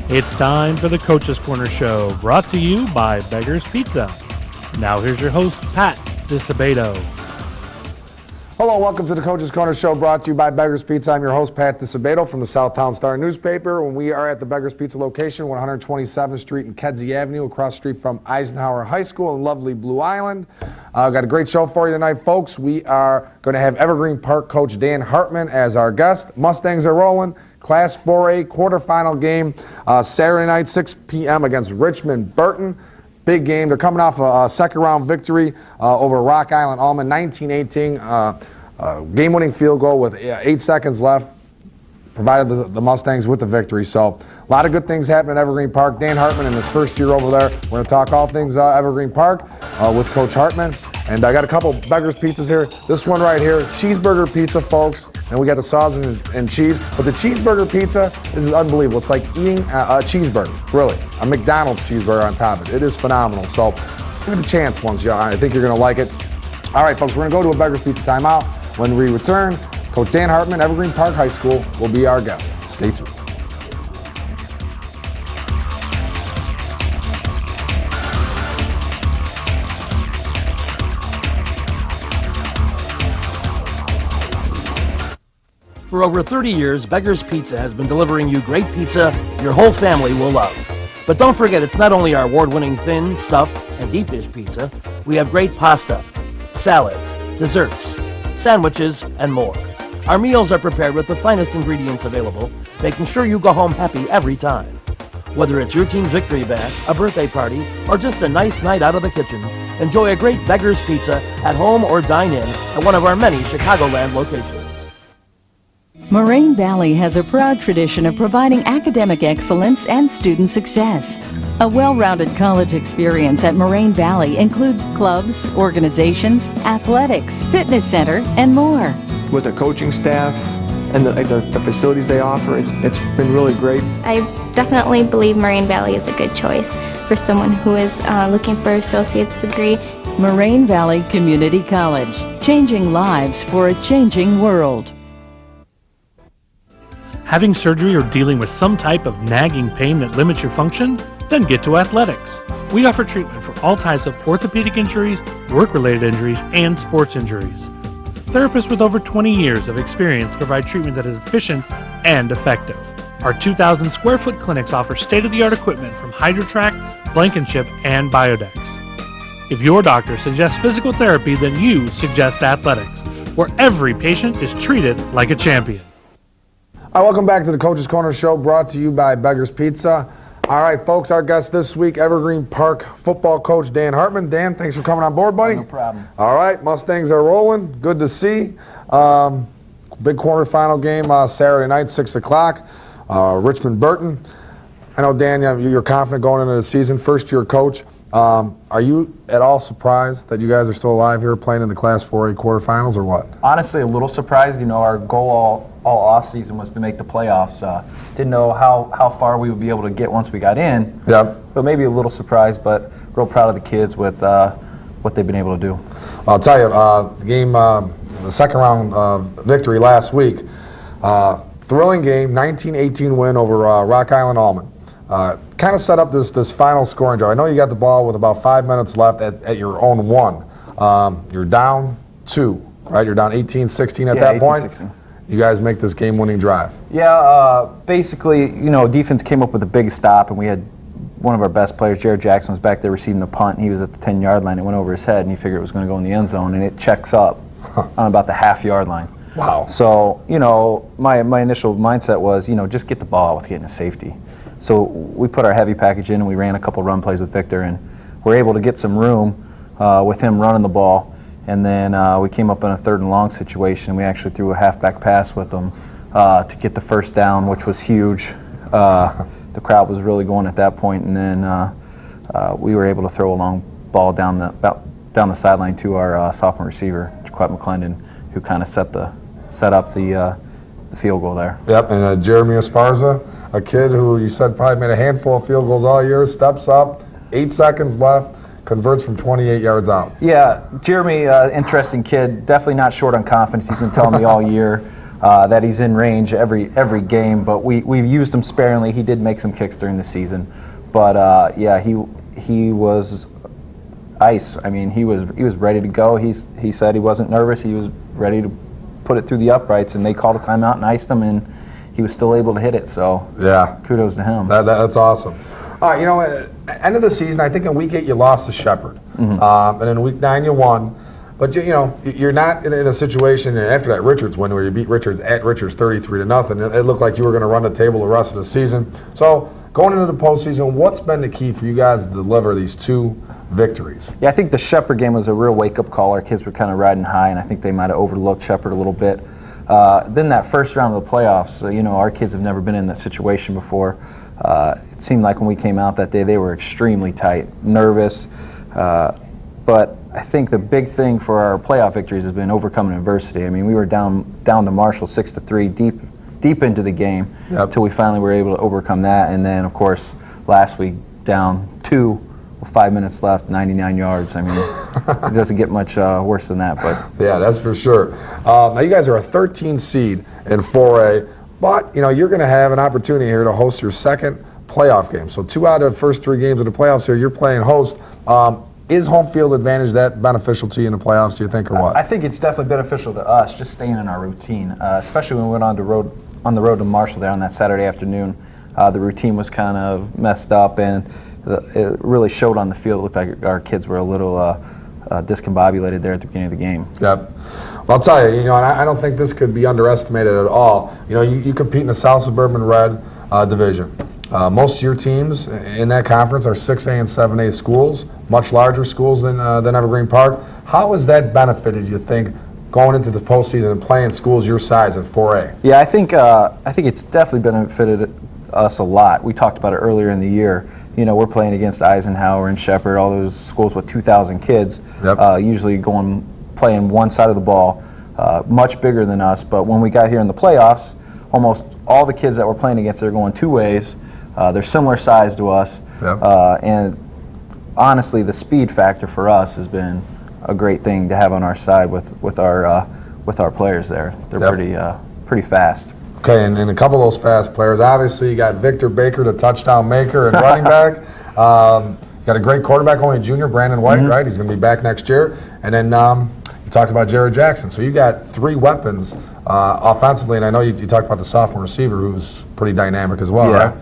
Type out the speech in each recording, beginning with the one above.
It's time for the Coach's Corner Show, brought to you by Beggar's Pizza. Now here's your host, Pat Disabato. Hello, welcome to the Coach's Corner Show, brought to you by Beggar's Pizza. I'm your host, Pat Disabato from the Southtown Star newspaper. When we are at the Beggar's Pizza location, 127th Street and Kedzie Avenue, across the street from Eisenhower High School in lovely Blue Island. I've got a great show for you tonight, folks. We are going to have Evergreen Park coach Dan Hartman as our guest. Mustangs are rolling. Class 4A quarterfinal game Saturday night, 6 p.m. against Richmond Burton. Big game. They're coming off a second-round victory over Rock Island Almond, 19-18. Game-winning field goal with 8 seconds left provided the Mustangs with the victory. So a lot of good things happening at Evergreen Park. Dan Hartman in his first year over there. We're going to talk all things Evergreen Park with Coach Hartman. And I got a couple Beggar's Pizzas here. This one right here, cheeseburger pizza, folks. And we got the sausage and cheese. But the cheeseburger pizza is unbelievable. It's like eating a cheeseburger, really. A McDonald's cheeseburger on top of it. It is phenomenal. So give it a chance once, y'all. I think you're going to like it. All right, folks, we're going to go to a Beggar's Pizza timeout. When we return, Coach Dan Hartman, Evergreen Park High School, will be our guest. Stay tuned. For over 30 years, Beggar's Pizza has been delivering you great pizza your whole family will love. But don't forget, it's not only our award-winning thin, stuffed, and deep dish pizza. We have great pasta, salads, desserts, sandwiches, and more. Our meals are prepared with the finest ingredients available, making sure you go home happy every time. Whether it's your team's victory bash, a birthday party, or just a nice night out of the kitchen, enjoy a great Beggar's Pizza at home or dine in at one of our many Chicagoland locations. Moraine Valley has a proud tradition of providing academic excellence and student success. A well-rounded college experience at Moraine Valley includes clubs, organizations, athletics, fitness center, and more. With the coaching staff and the facilities they offer, it's been really great. I definitely believe Moraine Valley is a good choice for someone who is looking for an associate's degree. Moraine Valley Community College, changing lives for a changing world. Having surgery or dealing with some type of nagging pain that limits your function? Then get to athletics. We offer treatment for all types of orthopedic injuries, work-related injuries, and sports injuries. Therapists with over 20 years of experience provide treatment that is efficient and effective. Our 2,000 square foot clinics offer state-of-the-art equipment from HydroTrack, Blankenship, and Biodex. If your doctor suggests physical therapy, then you suggest athletics, where every patient is treated like a champion. All right, welcome back to the Coach's Corner Show, brought to you by Beggar's Pizza. All right, folks, our guest this week, Evergreen Park football coach Dan Hartman. Dan, thanks for coming on board, buddy. No problem. All right, Mustangs are rolling. Good to see. Big quarterfinal game Saturday night, 6 o'clock. Richmond Burton. I know, Dan, you're confident going into the season, first-year coach. Are you at all surprised that you guys are still alive here playing in the Class 4A quarterfinals, or what? Honestly, a little surprised. You know, our goal all off-season was to make the playoffs. Didn't know how far we would be able to get once we got in. Yep. But maybe a little surprised, but real proud of the kids with what they've been able to do. I'll tell you, the game, the second round victory last week, thrilling game, 19-18 win over Rock Island Almond. Kind of set up this final scoring drive. I know you got the ball with about 5 minutes left at your own one. You're down 2, right? You're down 18-16 at that point. 18-16. You guys make this game-winning drive. Yeah, basically, you know, defense came up with a big stop, and we had one of our best players, Jared Jackson, was back there receiving the punt, and he was at the 10-yard line. It went over his head, and he figured it was going to go in the end zone, and it checks up on about the half-yard line. Wow. So, you know, my initial mindset was, you know, just get the ball out with getting a safety. So we put our heavy package in, and we ran a couple run plays with Victor, and we're able to get some room with him running the ball. And then we came up in a 3rd and long situation. We actually threw a halfback pass with them to get the first down, which was huge. The crowd was really going at that point, and then we were able to throw a long ball down the sideline to our sophomore receiver, Jaquette McClendon, who kind of set up the field goal there. Yep, and Jeremy Esparza, a kid who you said probably made a handful of field goals all year, steps up, 8 seconds left, converts from 28 yards out. Yeah, Jeremy, interesting kid, definitely not short on confidence. He's been telling me all year. that he's in range every game, but we've used him sparingly. He did make some kicks during the season, but yeah, he was ice. I mean, he was ready to go. He said he wasn't nervous. He was ready to put it through the uprights, and they called a timeout and iced him, and he was still able to hit it. So yeah, kudos to him. That's awesome. You know, at end of the season, I think in week 8 you lost to Shepherd, and in week 9 you won. But you know, you're not in a situation after that Richards win where you beat Richards at Richards 33-0. It looked like you were going to run the table the rest of the season. So going into the postseason, what's been the key for you guys to deliver these 2 victories? Yeah, I think the Shepherd game was a real wake-up call. Our kids were kind of riding high, and I think they might have overlooked Shepherd a little bit. Then that first round of the playoffs, you know, our kids have never been in that situation before. It seemed like when we came out that day, they were extremely tight, nervous. But I think the big thing for our playoff victories has been overcoming adversity. I mean, we were down to Marshall 6-3 deep into the game until we finally were able to overcome that. And then, of course, last week down 2 with 5 minutes left, 99 yards. I mean, it doesn't get much worse than that. But yeah, that's for sure. Now you guys are a 13 seed in 4A, but you know you're going to have an opportunity here to host your second playoff game. So 2 out of the first 3 games of the playoffs here, you're playing host. Is home field advantage that beneficial to you in the playoffs, do you think, or what? I think it's definitely beneficial to us just staying in our routine, especially when we went on the road to Marshall there on that Saturday afternoon. The routine was kind of messed up, and it really showed on the field. It looked like our kids were a little discombobulated there at the beginning of the game. Yep. Well, I'll tell you, you know, and I don't think this could be underestimated at all. You know, you compete in the South Suburban Red Division. Most of your teams in that conference are 6A and 7A schools, much larger schools than Evergreen Park. How has that benefited, you think, going into the postseason and playing schools your size in 4A? Yeah, I think it's definitely benefited us a lot. We talked about it earlier in the year. You know, we're playing against Eisenhower and Shepherd, all those schools with 2,000 kids, usually playing one side of the ball, much bigger than us. But when we got here in the playoffs, almost all the kids that we're playing against are going 2 ways. They're similar size to us, and honestly, the speed factor for us has been a great thing to have on our side with our players there. They're pretty fast. Okay, and a couple of those fast players. Obviously, you got Victor Baker, the touchdown maker and running back. Got a great quarterback, only a junior, Brandon White, right? He's going to be back next year. And then you talked about Jared Jackson. So you got 3 weapons offensively, and I know you talked about the sophomore receiver who's pretty dynamic as well, right?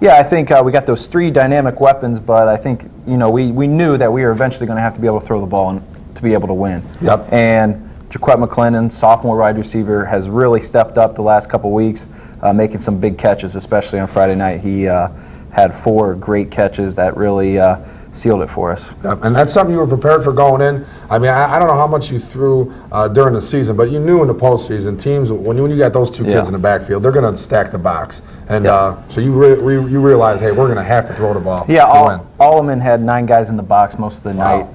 Yeah, I think we got those 3 dynamic weapons, but I think, you know, we knew that we were eventually going to have to be able to throw the ball and to be able to win. Yep. And Jaquette McClendon, sophomore wide receiver, has really stepped up the last couple weeks, making some big catches, especially on Friday night. He had 4 great catches that really sealed it for us. Yep. And that's something you were prepared for going in. I mean, I don't know how much you threw during the season, but you knew in the postseason, teams, when you got those 2 kids in the backfield, they're going to stack the box. And so you realize, hey, we're going to have to throw the ball to win. Alleman had 9 guys in the box most of the night,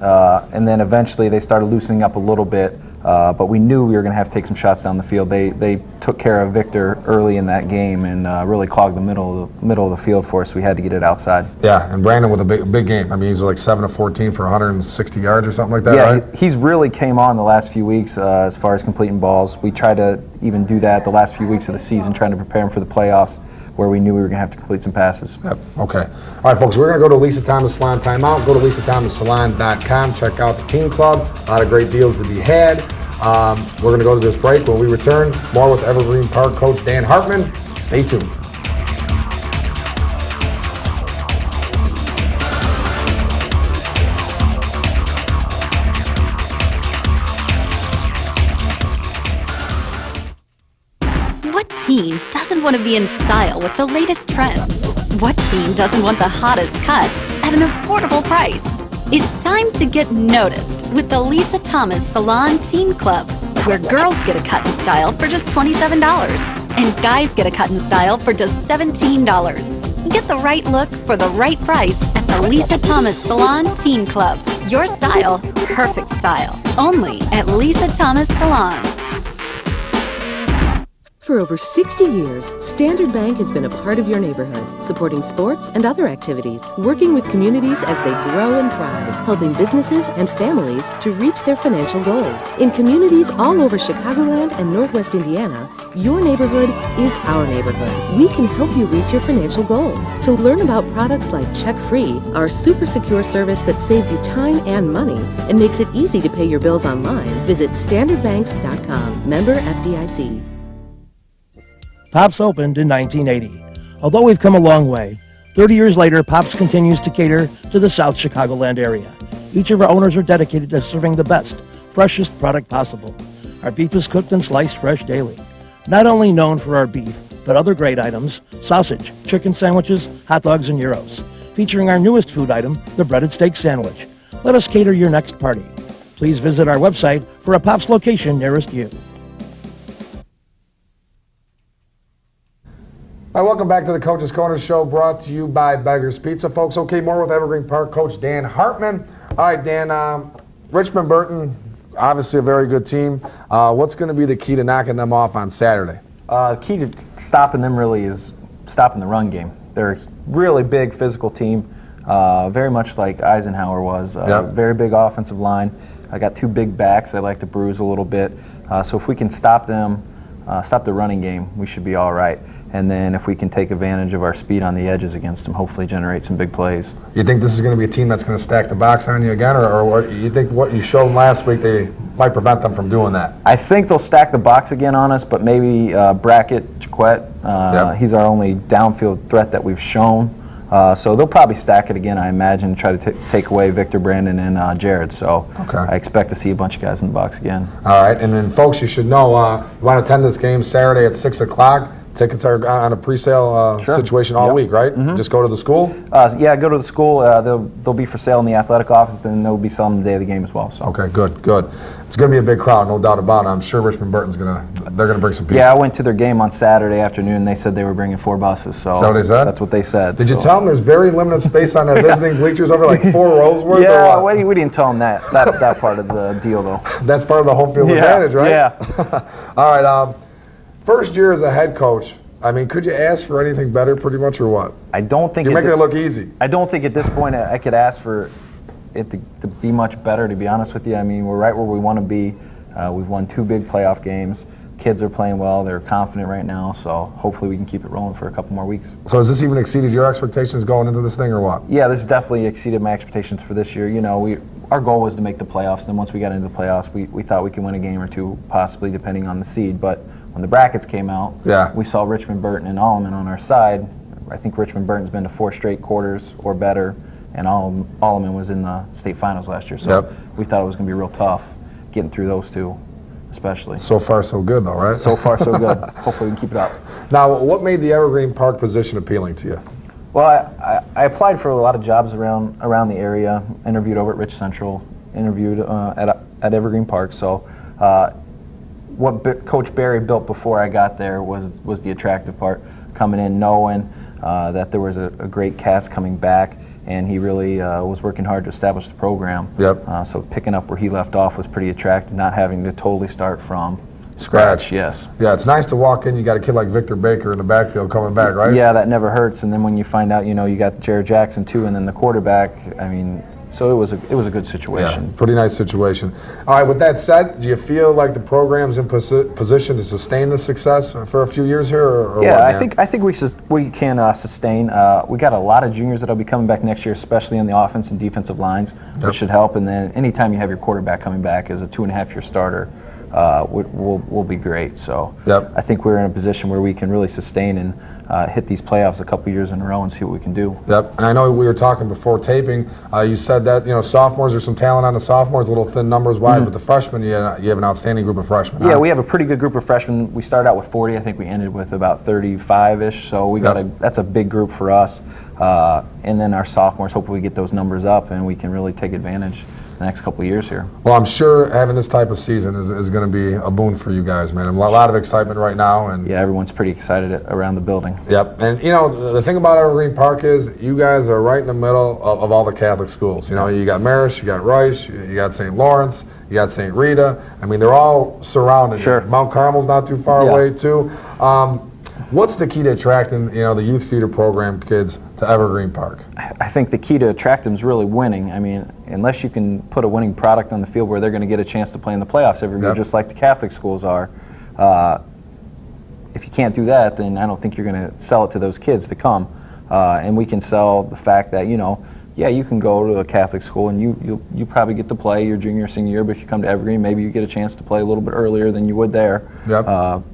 and then eventually they started loosening up a little bit. But we knew we were going to have to take some shots down the field. They took care of Victor early in that game and really clogged the middle of the field for us. We had to get it outside. Yeah, and Brandon with a big game. I mean, he's like 7 of 14 for 160 yards or something like that, right? Yeah, he's really came on the last few weeks as far as completing balls. We tried to even do that the last few weeks of the season, trying to prepare him for the playoffs, where we knew we were going to have to complete some passes. Yep. Okay. All right, folks, we're going to go to Lisa Thomas Salon timeout. Go to lisathomassalon.com. Check out the team club. A lot of great deals to be had. We're going to go to this break. When we return, more with Evergreen Park coach Dan Hartman. Stay tuned. What teen doesn't want to be in style with the latest trends? What teen doesn't want the hottest cuts at an affordable price? It's time to get noticed with the Lisa Thomas Salon Teen Club, where girls get a cut and style for just $27 and guys get a cut and style for just $17. Get the right look for the right price at the Lisa Thomas Salon Teen Club. Your style, perfect style. Only at Lisa Thomas Salon. For over 60 years, Standard Bank has been a part of your neighborhood, supporting sports and other activities, working with communities as they grow and thrive, helping businesses and families to reach their financial goals. In communities all over Chicagoland and Northwest Indiana, your neighborhood is our neighborhood. We can help you reach your financial goals. To learn about products like Check Free, our super secure service that saves you time and money and makes it easy to pay your bills online, visit standardbanks.com. Member FDIC. Pops opened in 1980. Although we've come a long way, 30 years later, Pops continues to cater to the South Chicagoland area. Each of our owners are dedicated to serving the best, freshest product possible. Our beef is cooked and sliced fresh daily. Not only known for our beef, but other great items, sausage, chicken sandwiches, hot dogs, and gyros. Featuring our newest food item, the breaded steak sandwich. Let us cater your next party. Please visit our website for a Pops location nearest you. Hi, welcome back to the Coach's Corner Show, brought to you by Beggar's Pizza. Folks, okay, more with Evergreen Park coach Dan Hartman. All right, Dan, Richmond Burton, obviously a very good team. What's going to be the key to knocking them off on Saturday? The key to stopping them really is stopping the run game. They're a really big physical team, very much like Eisenhower was. Very big offensive line. I got two big backs that like to bruise a little bit. So if we can stop them, stop the running game, we should be all right. And then if we can take advantage of our speed on the edges against them, hopefully generate some big plays. You think this is going to be a team that's going to stack the box on you again, or you think what you showed last week they might prevent them from doing that? I think they'll stack the box again on us, but maybe Brackett, Jaquette, he's our only downfield threat that we've shown. So they'll probably stack it again, I imagine, and try to take away Victor, Brandon, and Jared. So I expect to see a bunch of guys in the box again. All right, and then folks, you should know, you want to attend this game Saturday at 6 o'clock. Tickets are on a pre-sale situation all week, right? Just go to the school? Yeah, go to the school. They'll be for sale in the athletic office, then they'll be selling the day of the game as well. So. Okay, good. It's going to be a big crowd, no doubt about it. I'm sure Richmond Burton's they're going to bring some people. Yeah, I went to their game on Saturday afternoon. They said they were bringing 4 buses. So is that what they said? That's what they said. Did you tell them there's very limited space on that visiting bleachers over like 4 rows worth? Yeah, we didn't tell them that part of the deal, though. That's part of the home field advantage, right? Yeah. All right, first year as a head coach, I mean, could you ask for anything better pretty much or what? I don't think you're making it look easy. I don't think at this point I could ask for it to be much better, to be honest with you. I mean, we're right where we want to be. We've won 2 big playoff games. Kids are playing well. They're confident right now, so hopefully we can keep it rolling for a couple more weeks. So has this even exceeded your expectations going into this thing or what? Yeah, this definitely exceeded my expectations for this year. You know, our goal was to make the playoffs, and once we got into the playoffs, we thought we could win a game or 2, possibly depending on the seed. But when the brackets came out, we saw Richmond Burton and Alleman on our side. I think Richmond Burton's been to 4 straight quarters or better, and Alleman was in the state finals last year. So we thought it was going to be real tough getting through those 2. Especially. So far, so good, though, right? So far, so good. Hopefully, we can keep it up. Now, what made the Evergreen Park position appealing to you? Well, I applied for a lot of jobs around the area. Interviewed over at Rich Central. Interviewed at Evergreen Park. So, what Coach Barry built before I got there was the attractive part. Coming in, knowing that there was a great cast coming back. And he really was working hard to establish the program. So picking up where he left off was pretty attractive, not having to totally start from scratch. Yes. Yeah, it's nice to walk in. You got a kid like Victor Baker in the backfield coming back, right? Yeah, that never hurts. And then when you find out, you got Jared Jackson too, and then the quarterback. I mean, so it was a good situation. Yeah, pretty nice situation. All right. With that said, do you feel like the program's in position to sustain the success for a few years here, or yeah, what, I think we can sustain. We got a lot of juniors that'll be coming back next year, especially in the offense and defensive lines, which should help. And then anytime you have your quarterback coming back as a 2.5-year starter, will be great. So I think we're in a position where we can really sustain and hit these playoffs a couple years in a row and see what we can do. And I know we were talking before taping. You said that sophomores, there's some talent on the sophomores, a little thin numbers wise, but the freshmen, you have an outstanding group of freshmen. Yeah, we have a pretty good group of freshmen. We started out with 40. I think we ended with about 35-ish. So we that's a big group for us. And then our sophomores, hopefully we get those numbers up and we can really take advantage. the next couple of years here. Well, I'm sure having this type of season is going to be a boon for you guys, man. A lot of excitement right now. And yeah, everyone's pretty excited around the building. Yep. And, you know, the thing about Evergreen Park is you guys are right in the middle of all the Catholic schools. You know, you got Marist, you got Rice, you got St. Lawrence, you got St. Rita. I mean, they're all surrounded. Sure. Mount Carmel's not too far away, too. What's the key to attracting, you know, the youth feeder program kids to Evergreen Park? I think the key to attract them is really winning. I mean, unless you can put a winning product on the field where they're going to get a chance to play in the playoffs every year, just like the Catholic schools are, if you can't do that, then I don't think you're going to sell it to those kids to come. And we can sell the fact that, you know, yeah, you can go to a Catholic school and you probably get to play your junior or senior year, but if you come to Evergreen, maybe you get a chance to play a little bit earlier than you would there,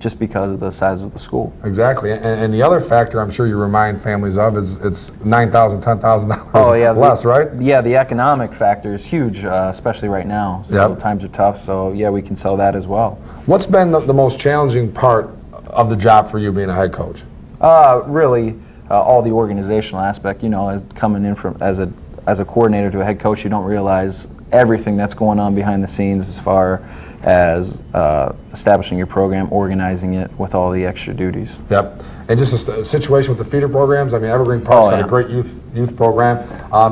just because of the size of the school. Exactly. And the other factor I'm sure you remind families of is it's $9,000, $10,000 less, right? Yeah, the economic factor is huge, especially right now. So times are tough, so yeah, we can sell that as well. What's been the most challenging part of the job for you being a head coach? Really, all the organizational aspect. You know, as coming in from as a coordinator to a head coach, you don't realize everything that's going on behind the scenes as far as establishing your program, organizing it with all the extra duties. Yep. And just a situation with the feeder programs. I mean, Evergreen Park's got a great youth program.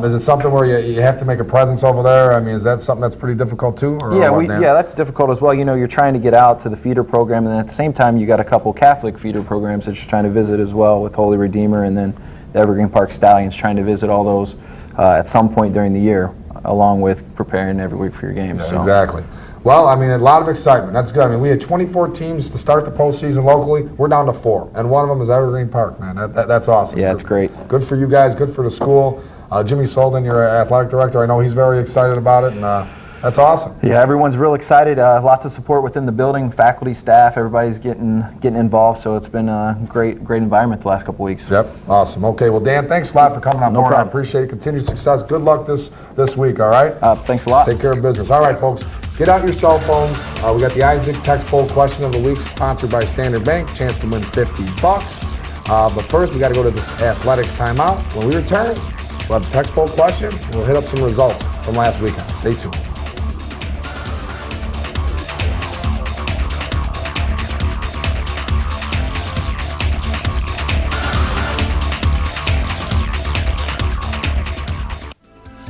Is it something where you have to make a presence over there? I mean, is that something that's pretty difficult too? Or yeah, that's difficult as well. You know, you're trying to get out to the feeder program, and at the same time, you got a couple Catholic feeder programs that you're trying to visit as well, with Holy Redeemer, and then the Evergreen Park Stallions, trying to visit all those at some point during the year, along with preparing every week for your games. Yeah, exactly. Well, I mean, a lot of excitement. That's good. I mean, we had 24 teams to start the postseason locally. We're down to 4, and one of them is Evergreen Park, man. That's awesome. Yeah, it's great. Good for you guys. Good for the school. Jimmy Solden, your athletic director, I know he's very excited about it, and that's awesome. Yeah, everyone's real excited. Lots of support within the building, faculty, staff. Everybody's getting involved. So it's been a great environment the last couple weeks. Yep, awesome. Okay, well, Dan, thanks a lot for coming on board. I appreciate it. Continued success. Good luck this week. All right. Thanks a lot. Take care of business. All right, folks. Get out your cell phones. We got the Isaac Text Poll question of the week, sponsored by Standard Bank. Chance to win $50. But first, we got to go to this athletics timeout. When we return, we'll have the text poll question, and we'll hit up some results from last weekend. Stay tuned.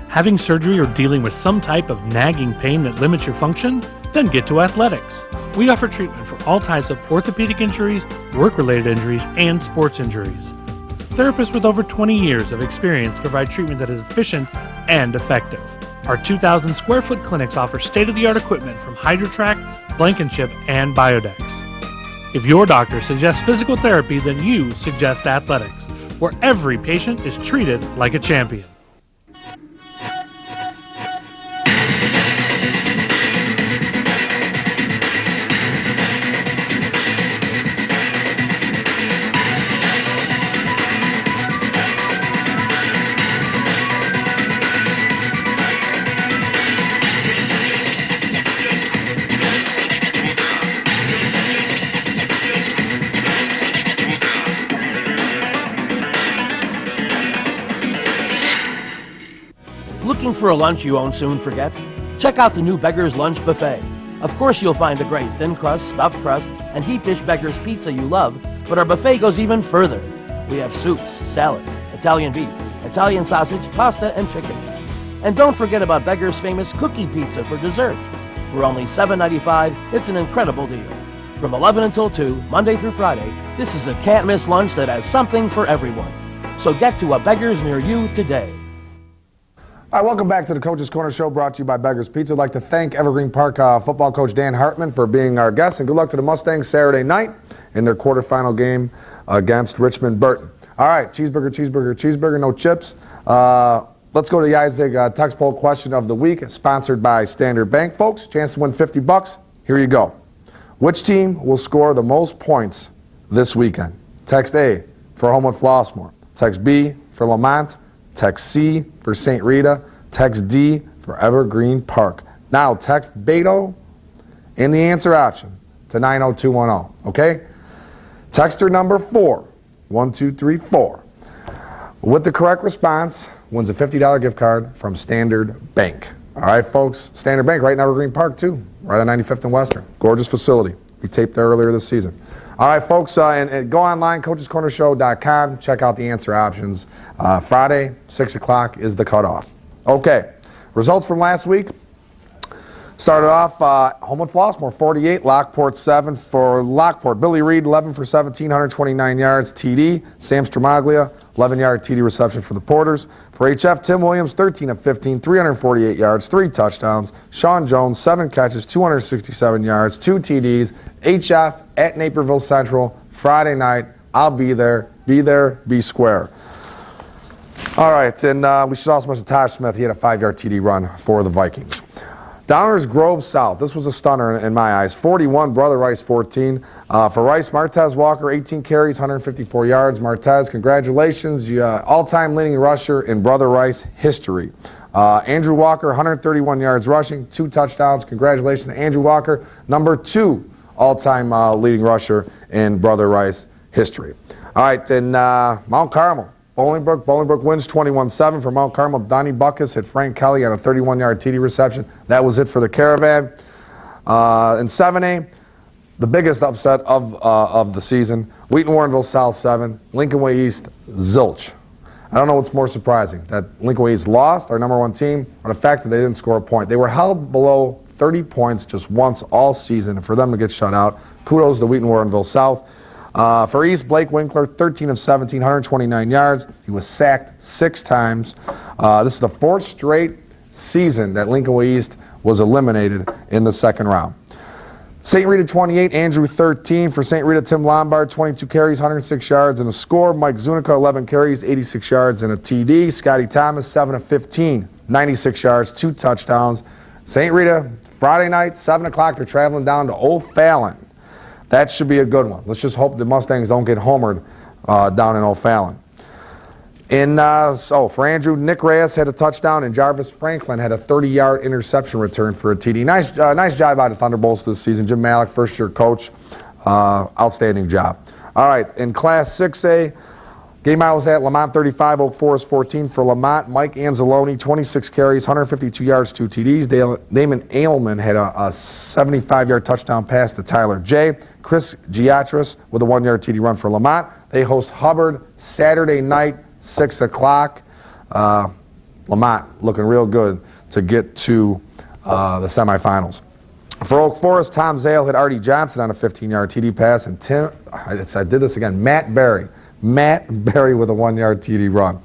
Having surgery or dealing with some type of nagging pain that limits your function? Then get to Athletics. We offer treatment for all types of orthopedic injuries, work-related injuries, and sports injuries. Therapists with over 20 years of experience provide treatment that is efficient and effective. Our 2,000 square foot clinics offer state-of-the-art equipment from HydroTrack, Blankenship, and Biodex. If your doctor suggests physical therapy, then you suggest Athletics, where every patient is treated like a champion. Looking for a lunch you won't soon forget? Check out the new Beggar's Lunch Buffet. Of course you'll find the great thin crust, stuffed crust, and deep dish Beggar's pizza you love, but our buffet goes even further. We have soups, salads, Italian beef, Italian sausage, pasta, and chicken. And don't forget about Beggar's famous cookie pizza for dessert. For only $7.95, it's an incredible deal. From 11 until 2, Monday through Friday, this is a can't-miss lunch that has something for everyone. So get to a Beggar's near you today. All right, welcome back to the Coach's Corner Show, brought to you by Beggar's Pizza. I'd like to thank Evergreen Park football coach Dan Hartman for being our guest, and good luck to the Mustangs Saturday night in their quarterfinal game against Richmond Burton. All right, cheeseburger, cheeseburger, cheeseburger, no chips. Let's go to the Isaac text poll question of the week, sponsored by Standard Bank, folks. Chance to win $50. Here you go. Which team will score the most points this weekend? Text A for Homewood Flossmoor. Text B for Lamont. Text C for St. Rita. Text D for Evergreen Park. Now text Beto in the answer option to 90210. Okay? Texter number 4, 1234, with the correct response wins a $50 gift card from Standard Bank. All right, folks. Standard Bank right in Evergreen Park, too. Right on 95th and Western. Gorgeous facility. We taped there earlier this season. All right, folks. And go online, coachescornershow.com. Check out the answer options. Friday, 6 o'clock is the cutoff. Okay. Results from last week. Started off, Homewood Flossmoor, 48, Lockport 7 for Lockport. Billy Reed, 11 for 17, 129 yards, TD. Sam Stramaglia, 11-yard TD reception for the Porters. For HF, Tim Williams, 13 of 15, 348 yards, 3 touchdowns. Sean Jones, 7 catches, 267 yards, 2 TDs. HF at Naperville Central, Friday night. I'll be there, be square. All right, and we should also mention Tosh Smith. He had a 5-yard TD run for the Vikings. Downers Grove South. This was a stunner in my eyes. 41, Brother Rice 14. For Rice, Martez Walker, 18 carries, 154 yards. Martez, congratulations. You all-time leading rusher in Brother Rice history. Andrew Walker, 131 yards rushing, 2 touchdowns. Congratulations to Andrew Walker, number 2 all-time leading rusher in Brother Rice history. All right, and Mount Carmel. Bolingbrook wins 21-7 for Mount Carmel. Donnie Buckus hit Frank Kelly on a 31-yard TD reception. That was it for the Caravan. In 7A, the biggest upset of the season, Wheaton Warrenville South 7, Lincoln Way East zilch. I don't know what's more surprising, that Lincoln Way East lost, our number 1 team, or the fact that they didn't score a point. They were held below 30 points just once all season, and for them to get shut out, kudos to Wheaton Warrenville South. For East, Blake Winkler, 13 of 17, 129 yards. He was sacked 6 times. This is the 4th straight season that Lincoln Way East was eliminated in the second round. St. Rita 28, Andrew 13. For St. Rita, Tim Lombard, 22 carries, 106 yards and a score. Mike Zunica, 11 carries, 86 yards and a TD. Scotty Thomas, 7 of 15, 96 yards, 2 touchdowns. St. Rita, Friday night, 7 o'clock, they're traveling down to O'Fallon. That should be a good one. Let's just hope the Mustangs don't get homered down in O'Fallon. For Andrew, Nick Reyes had a touchdown, and Jarvis Franklin had a 30-yard interception return for a TD. Nice job by the Thunderbolts this season. Jim Malik, first-year coach, outstanding job. All right, in Class 6A, game I was at, Lamont 35, Oak Forest 14. For Lamont, Mike Anzalone, 26 carries, 152 yards, 2 TDs. Damon Ailman had a 75-yard touchdown pass to Tyler J. Chris Giatris with a 1-yard TD run for Lamont. They host Hubbard Saturday night, 6 o'clock. Lamont looking real good to get to the semifinals. For Oak Forest, Tom Zale hit Artie Johnson on a 15-yard TD pass, and I did this again, Matt Berry with a 1-yard TD run.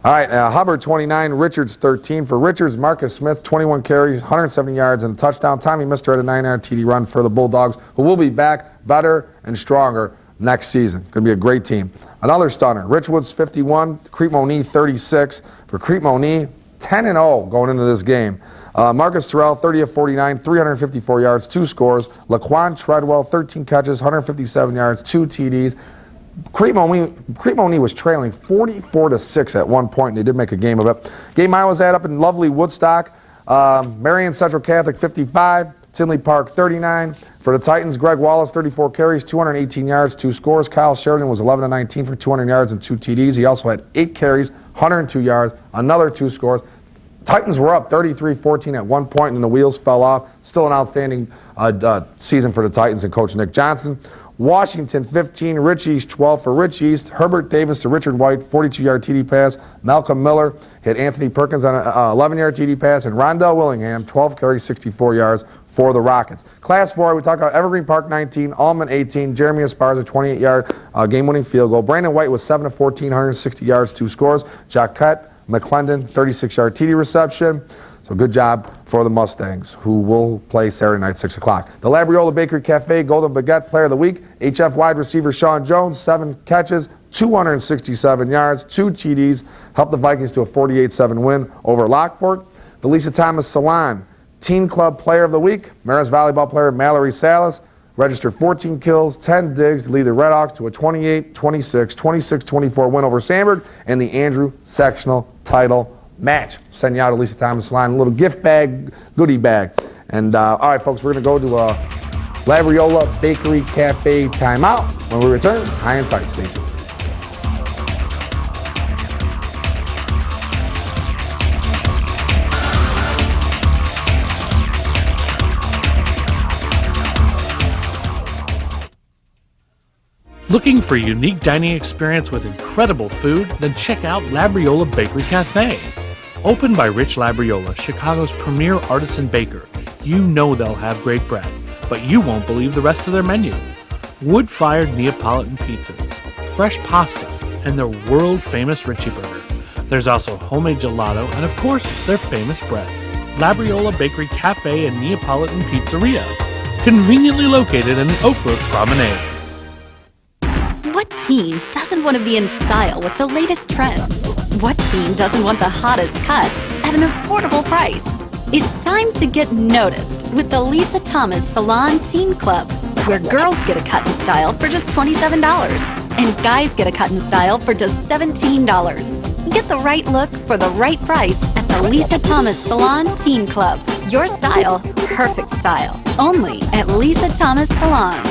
All right, Hubbard 29, Richards 13. For Richards, Marcus Smith, 21 carries, 170 yards and a touchdown. Tommy Mister had a 9-yard TD run for the Bulldogs, who will be back better and stronger next season. Going to be a great team. Another stunner, Rich Woods 51, Crete Monee 36. For Crete Monee, 10-0 going into this game. Marcus Terrell, 30 of 49, 354 yards, 2 scores. Laquan Treadwell, 13 catches, 157 yards, 2 TDs. Crete Monee was trailing 44-6 at one point, and they did make a game of it. Game I was at up in lovely Woodstock, Marion Central Catholic 55, Tinley Park 39. For the Titans, Greg Wallace, 34 carries, 218 yards, 2 scores. Kyle Sheridan was 11 of 19 for 200 yards and 2 TDs. He also had 8 carries, 102 yards, another 2 scores. Titans were up 33-14 at one point, and the wheels fell off. Still an outstanding season for the Titans and Coach Nick Johnson. Washington 15, Rich East 12. For Rich East, Herbert Davis to Richard White, 42-yard TD pass. Malcolm Miller hit Anthony Perkins on an 11-yard TD pass. And Rondell Willingham, 12 carries, 64 yards for the Rockets. Class 4, we talk about Evergreen Park 19, Allman 18, Jeremy Esparza, 28-yard game-winning field goal. Brandon White was 7 of 14, 160 yards, 2 scores. Jaquette McClendon, 36-yard TD reception. So good job for the Mustangs, who will play Saturday night, 6 o'clock. The Labriola Bakery Cafe Golden Baguette Player of the Week, HF wide receiver Sean Jones, 7 catches, 267 yards, 2 TDs, helped the Vikings to a 48-7 win over Lockport. The Lisa Thomas Salon Teen Club Player of the Week, Marist volleyball player Mallory Salas, registered 14 kills, 10 digs to lead the Redhawks to a 28-26, 26-24 win over Sandburg and the Andrew Sectional title match. Send you out to Lisa Thomas line, a little gift bag, goodie bag. And all right, folks, we're going to go to a Labriola Bakery Cafe timeout. When we return, high and tight. Stay tuned. Looking for a unique dining experience with incredible food? Then check out Labriola Bakery Cafe. Opened by Rich Labriola, Chicago's premier artisan baker, you know they'll have great bread, but you won't believe the rest of their menu. Wood-fired Neapolitan pizzas, fresh pasta, and their world-famous Richie Burger. There's also homemade gelato and, of course, their famous bread. Labriola Bakery Cafe and Neapolitan Pizzeria, conveniently located in the Oak Grove Promenade. What teen doesn't want to be in style with the latest trends? What teen doesn't want the hottest cuts at an affordable price? It's time to get noticed with the Lisa Thomas Salon Teen Club, where girls get a cut and style for just $27 and guys get a cut and style for just $17. Get the right look for the right price at the Lisa Thomas Salon Teen Club. Your style, perfect style. Only at Lisa Thomas Salon.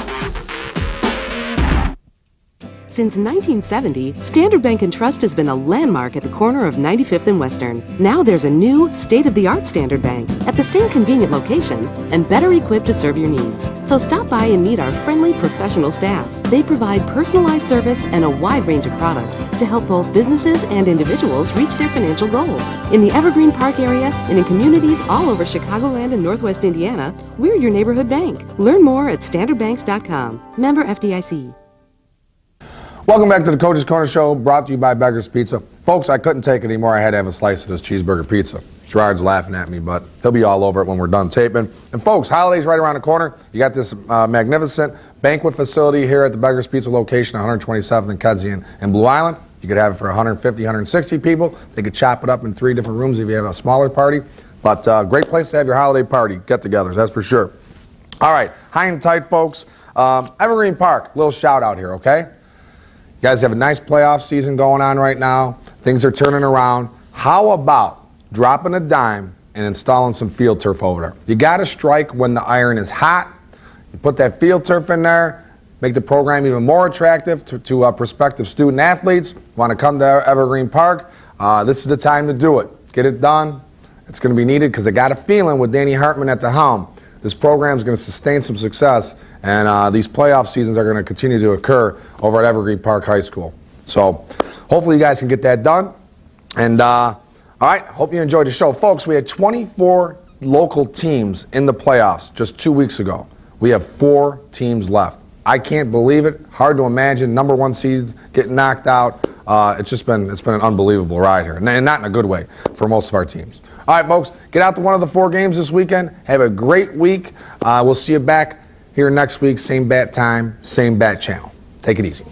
Since 1970, Standard Bank & Trust has been a landmark at the corner of 95th and Western. Now there's a new, state-of-the-art Standard Bank at the same convenient location and better equipped to serve your needs. So stop by and meet our friendly, professional staff. They provide personalized service and a wide range of products to help both businesses and individuals reach their financial goals. In the Evergreen Park area and in communities all over Chicagoland and Northwest Indiana, we're your neighborhood bank. Learn more at standardbanks.com. Member FDIC. Welcome back to the Coach's Corner Show, brought to you by Beggar's Pizza. Folks, I couldn't take it anymore. I had to have a slice of this cheeseburger pizza. Gerard's laughing at me, but he'll be all over it when we're done taping. And folks, holidays right around the corner. You got this magnificent banquet facility here at the Beggar's Pizza location, 127th and Kedzie and Blue Island. You could have it for 150, 160 people. They could chop it up in 3 different rooms if you have a smaller party. But great place to have your holiday party get-togethers, that's for sure. All right, high and tight, folks. Evergreen Park, little shout out here, okay? You guys have a nice playoff season going on right now. Things are turning around. How about dropping a dime and installing some field turf over there? You got to strike when the iron is hot. You put that field turf in there, make the program even more attractive to prospective student athletes who want to come to Evergreen Park. This is the time to do it. Get it done. It's going to be needed because I got a feeling with Danny Hartman at the helm, this program is going to sustain some success, and these playoff seasons are going to continue to occur over at Evergreen Park High School. So hopefully you guys can get that done. And all right, hope you enjoyed the show. Folks, we had 24 local teams in the playoffs just 2 weeks ago. We have 4 teams left. I can't believe it. Hard to imagine number 1 seeds getting knocked out. It's been an unbelievable ride here, and not in a good way for most of our teams. All right, folks, get out to one of the 4 games this weekend. Have a great week. We'll see you back here next week, same bat time, same bat channel. Take it easy.